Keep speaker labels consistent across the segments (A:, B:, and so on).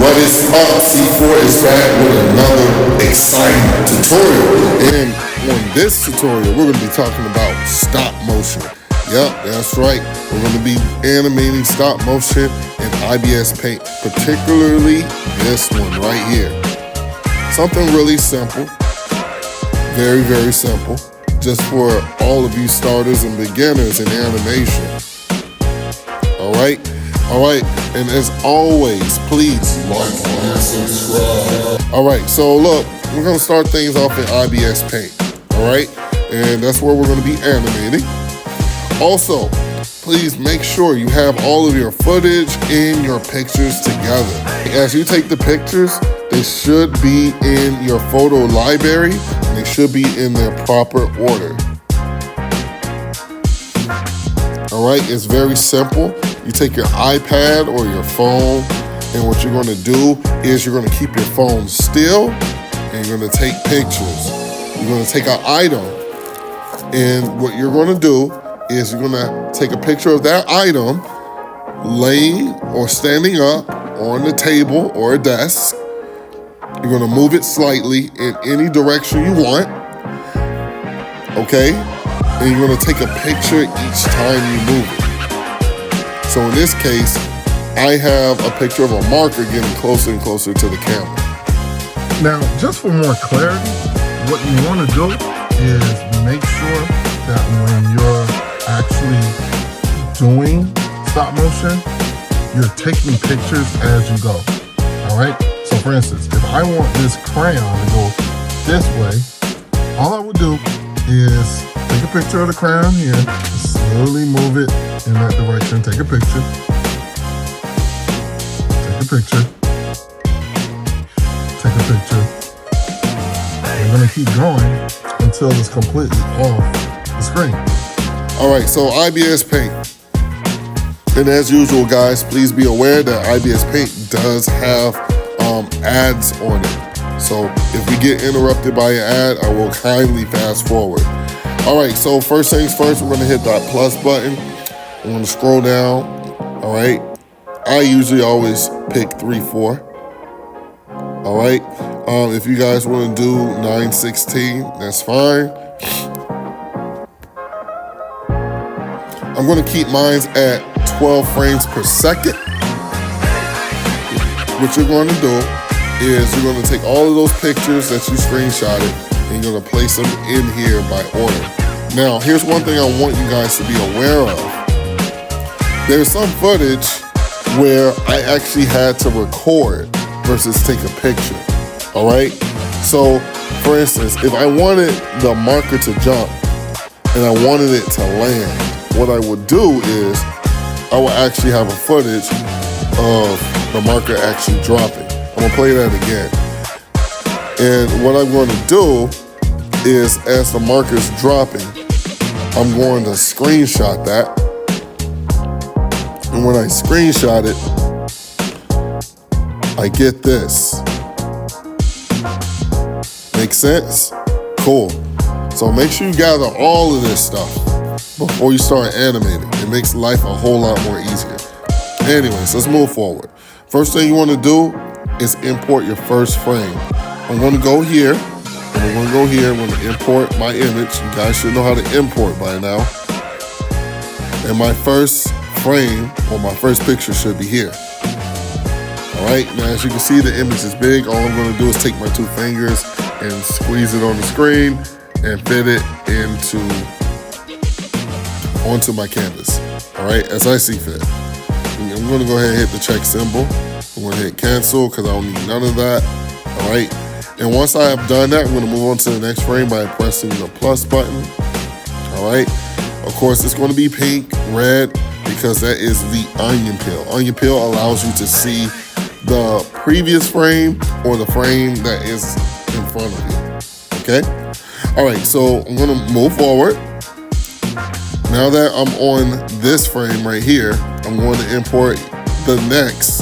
A: What is up? C4 is back with another exciting tutorial. And on this tutorial, we're going to be talking about stop motion. Yep, that's right. We're going to be animating stop motion in IBIS Paint, particularly this one right here. Something really simple. Very, very simple. Just for all of you starters and beginners in animation. All right? All right, and as always, please like and subscribe. All right, so look, we're gonna start things off in IBIS Paint, all right? And that's where we're gonna be animating. Also, please make sure you have all of your footage and your pictures together. As you take the pictures, they should be in your photo library, and they should be in their proper order. All right, it's very simple. You take your iPad or your phone, and what you're gonna do is you're gonna keep your phone still, and you're gonna take pictures. You're gonna take an item, and what you're gonna do is you're gonna take a picture of that item laying or standing up on the table or a desk. You're gonna move it slightly in any direction you want, okay? And you're gonna take a picture each time you move it. So in this case, I have a picture of a marker getting closer and closer to the camera.
B: Now, just for more clarity, what you want to do is make sure that when you're actually doing stop motion, you're taking pictures as you go. All right? So for instance, if I want this crayon to go this way, all I would do is take a picture of the crayon here, slowly move it in that direction, take a picture, take a picture. We're gonna keep going until it's completely off the screen.
A: All right, so IBIS Paint. And as usual, guys, please be aware that IBIS Paint does have ads on it. So if we get interrupted by an ad, I will kindly fast forward. All right, so first things first, we're gonna hit that plus button. I'm gonna scroll down, all right? I usually always pick 3/4, all right? If you guys wanna do 9/16, that's fine. I'm gonna keep mine at 12 frames per second. What you're gonna do is you're gonna take all of those pictures that you screenshotted and you're gonna place them in here by order. Now, here's one thing I want you guys to be aware of. There's some footage where I actually had to record versus take a picture, all right? So, for instance, if I wanted the marker to jump and I wanted it to land, what I would do is I would actually have a footage of the marker actually dropping. I'm gonna play that again. And what I'm gonna do is as the marker's dropping, I'm going to screenshot that. And when I screenshot it, I get this. Make sense? Cool. So make sure you gather all of this stuff before you start animating. It makes life a whole lot more easier. Anyways, let's move forward. First thing you want to do is import your first frame. I'm going to go here, and I'm going to go here. I'm going to import my image. You guys should know how to import by now. And my first frame, or my first picture, should be here. All right, now as you can see, the image is big. All I'm going to do is take my two fingers and squeeze it on the screen and fit it onto my canvas. All right, as I see fit. And I'm going to go ahead and hit the check symbol. I'm going to hit cancel because I don't need none of that. All right, and once I have done that, I'm going to move on to the next frame by pressing the plus button. All right, of course, it's going to be pink, red, because that is the onion peel. Onion peel allows you to see the previous frame or the frame that is in front of you, okay? All right, so I'm gonna move forward. Now that I'm on this frame right here, I'm going to import the next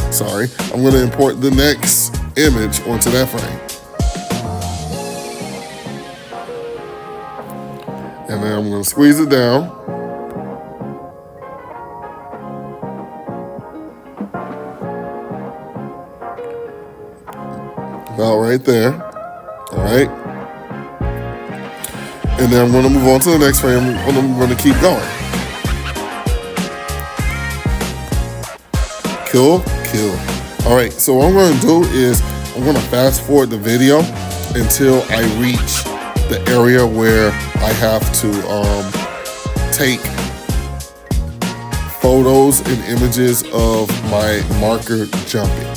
A: image onto that frame. And then I'm gonna squeeze it down. about right there. All right. And then I'm going to move on to the next frame, and I'm going to keep going. Cool. All right, so what I'm going to do is I'm going to fast forward the video until I reach the area where I have to take photos and images of my marker jumping.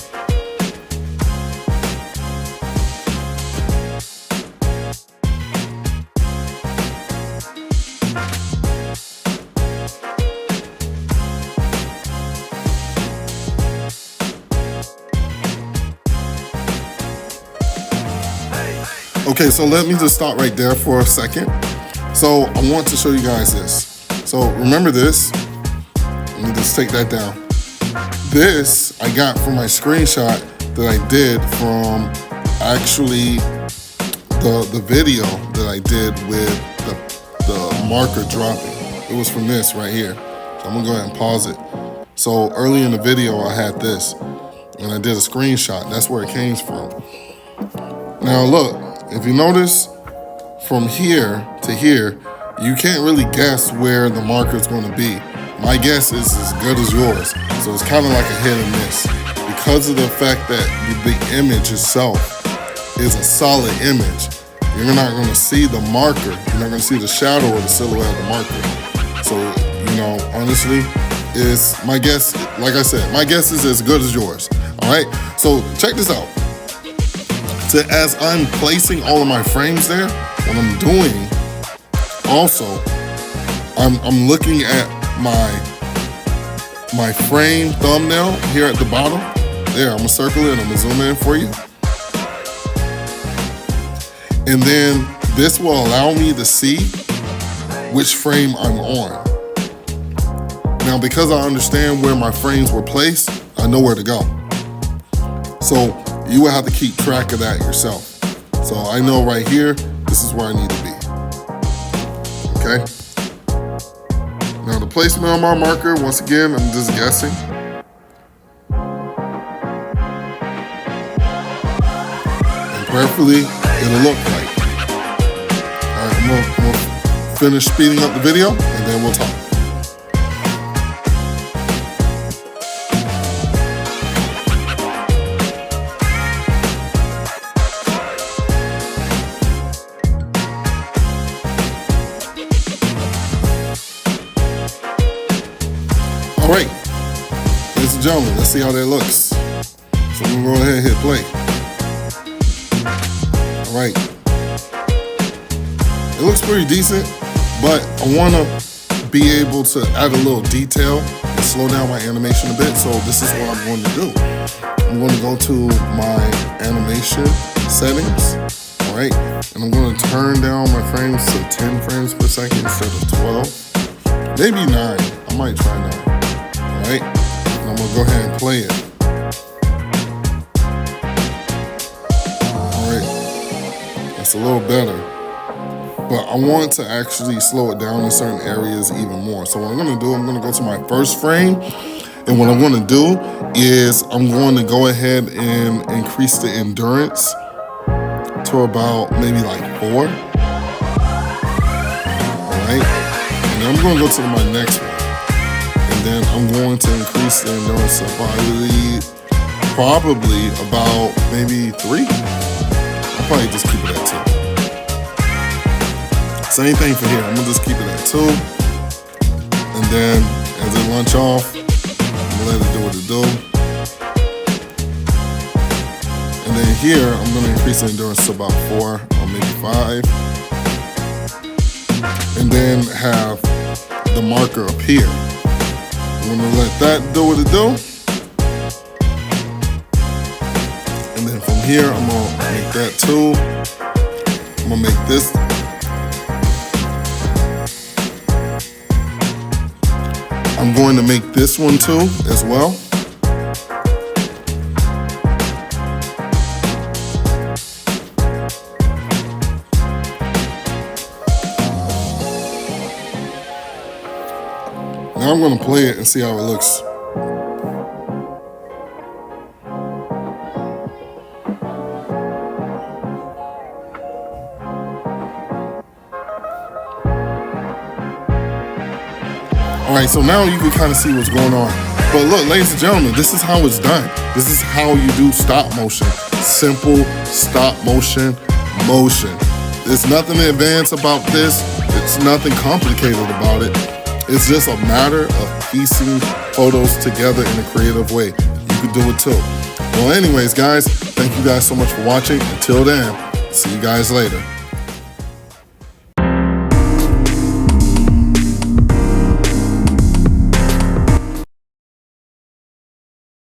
A: Okay, so let me just stop right there for a second. So I want to show you guys this. So remember this. Let me just take that down. This I got from my screenshot that I did from actually the video that I did with the marker dropping. It was from this right here. So I'm gonna go ahead and pause it. So early in the video I had this and I did a screenshot. That's where it came from. Now look, if you notice from here to here, you can't really guess where the marker is going to be. My guess is as good as yours. So it's kind of like a hit and miss. Because of the fact that the image itself is a solid image, you're not going to see the marker. You're not going to see the shadow or the silhouette of the marker. So, you know, honestly, is my guess, like I said, my guess is as good as yours. All right, so check this out. So as I'm placing all of my frames there, what I'm doing also, I'm looking at my frame thumbnail here at the bottom. There, I'm gonna circle it and I'm gonna zoom in for you. And then this will allow me to see which frame I'm on. Now, because I understand where my frames were placed, I know where to go. So you will have to keep track of that yourself. So I know right here, this is where I need to be. Okay? Now the placement on my marker, once again, I'm just guessing. And prayerfully, it'll look right. All right, I'm gonna finish speeding up the video and then we'll talk. All right, ladies and gentlemen, let's see how that looks. So I'm gonna go ahead and hit play. All right, it looks pretty decent, but I wanna be able to add a little detail and slow down my animation a bit. So this is what I'm going to do. I'm going to go to my animation settings, all right? And I'm going to turn down my frames to 10 frames per second instead of 12. Maybe 9, I might try 9. Right? And I'm gonna go ahead and play it. All right, that's a little better. But I want to actually slow it down in certain areas even more. So what I'm gonna do, I'm gonna go to my first frame. And what I'm gonna do is I'm going to go ahead and increase the endurance to about maybe like 4. All right, and then I'm gonna go to my next one. And then I'm going to increase the endurance to probably about maybe 3. I'll probably just keep it at 2. Same thing for here, I'm gonna just keep it at 2. And then as it launch off, I'm gonna let it do what it do. And then here, I'm gonna increase the endurance to about 4 or maybe 5. And then have the marker appear. I'm gonna let that do what it do. And then from here, I'm gonna make that 2. I'm gonna make this. I'm going to make this one 2 as well. Now I'm gonna play it and see how it looks. All right, so now you can kind of see what's going on. But look, ladies and gentlemen, this is how it's done. This is how you do stop motion. Simple stop motion. There's nothing advanced about this. It's nothing complicated about it. It's just a matter of piecing photos together in a creative way. You can do it too. Well, anyways, guys, thank you guys so much for watching. Until then, see you guys later.